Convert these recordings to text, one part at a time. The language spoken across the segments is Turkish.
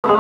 En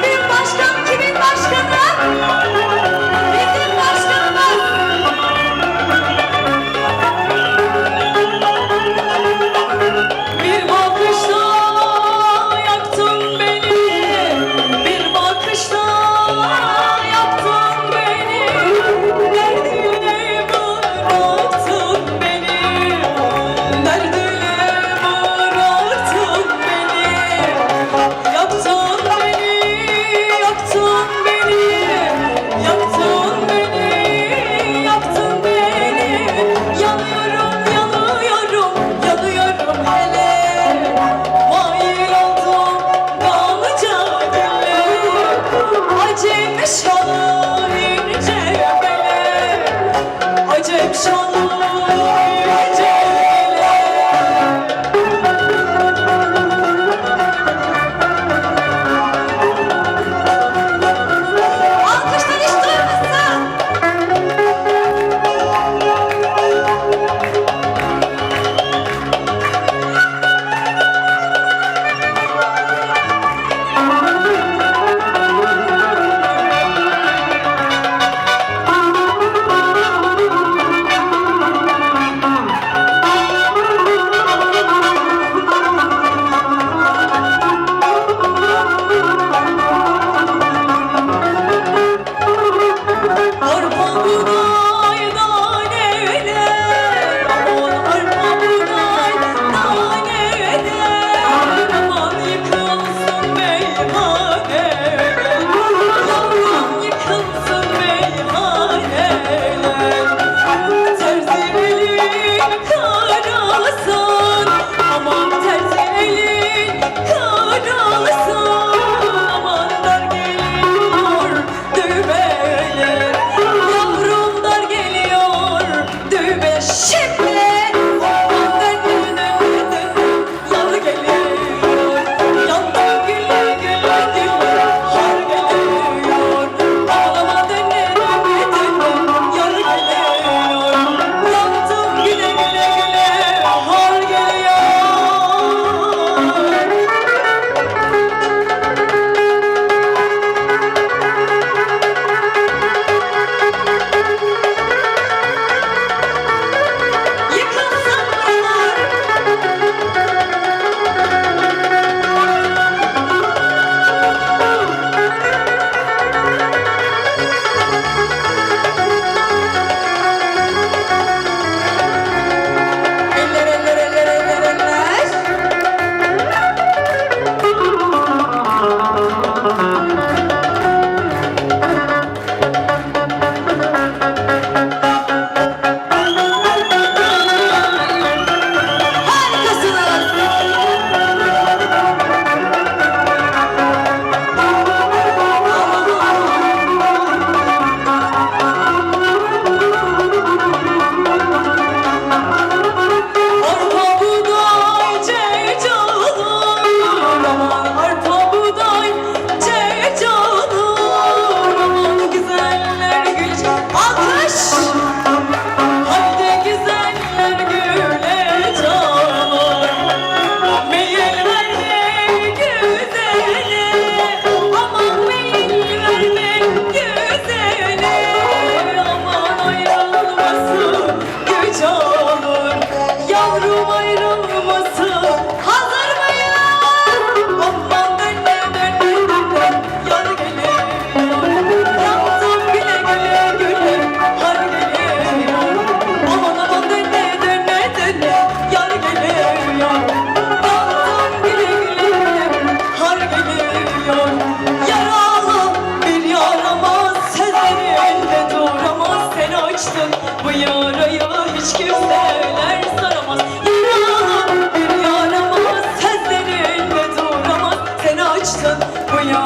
büyük başkan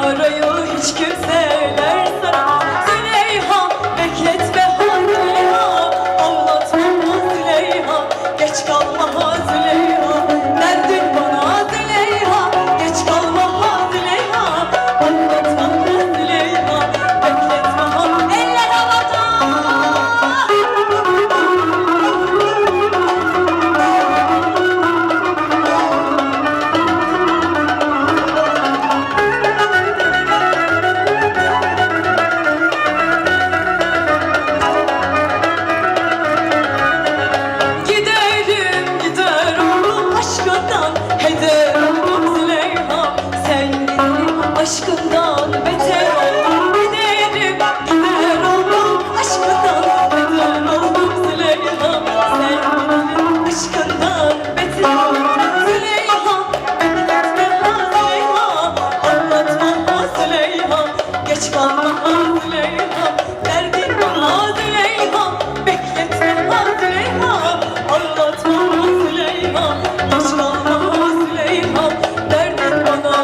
yarayı hiç kimseler saramaz. Züleyha bekletme ha Züleyha, ağlatma Züleyha, geç kalma ha Züleyha, derdin bana Züleyha, geç kalma ha Züleyha, ağlatma Züleyha, bekletme ha. Eller havada. Aşkından beter oldum, giderim gider oldum. Aşkından beter oldum Züleyha, sevgilinin aşkından beter oldum. Züleyha bekletme ha Züleyha, anlatma ha Züleyha, geç kalma ha Züleyha, derdin bana Züleyha, bekletme ha Züleyha, anlatma ha Züleyha, geç kalma ha Züleyha, derdin bana.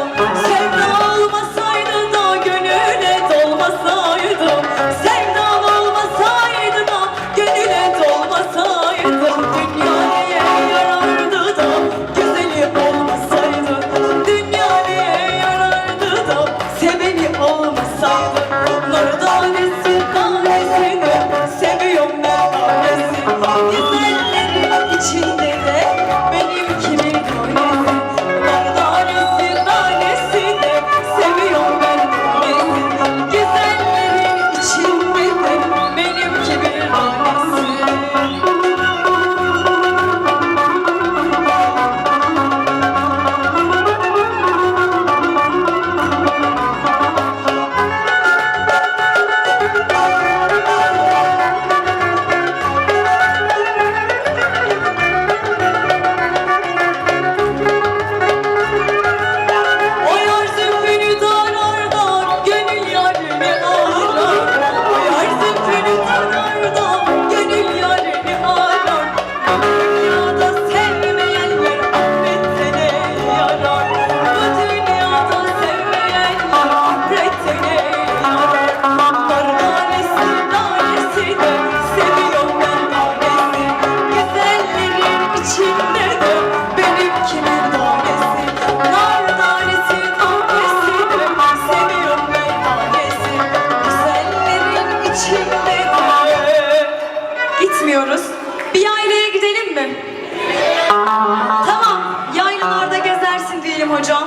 Sevdan olmasaydı da gönüle dolmasaydım, dünya neye yarardı da güzeli olmasaydı, dünya neye yarardı da seveni olmasaydı. Nar tanesi tanesini seviyorum ben tanesi, güzellerin içinde de benim kimin tanesi. Nar tanesi tanesini seviyorum ben tanesi, güzellerin içinde de benimki bir tanesi. O yar zülfünü darar dar, gönül yarini arar. O yar zülfünü darar dar, gönül yarini arar. Bu dünyada sevmeyenler ahirette ne yarar? Bu dünyada sevmeyenler ahirette ne yarar? Nar tanesi tanesi de seviyorum ben tanesi, güzellerin içinde de benim kimin tanesi. Nar tanesi tanesi de seviyorum ben tanesi, güzellerin içinde de. Gitmiyoruz. Bir yaylaya gidelim mi? Tamam, yaylalarda gezersin diyelim hocam.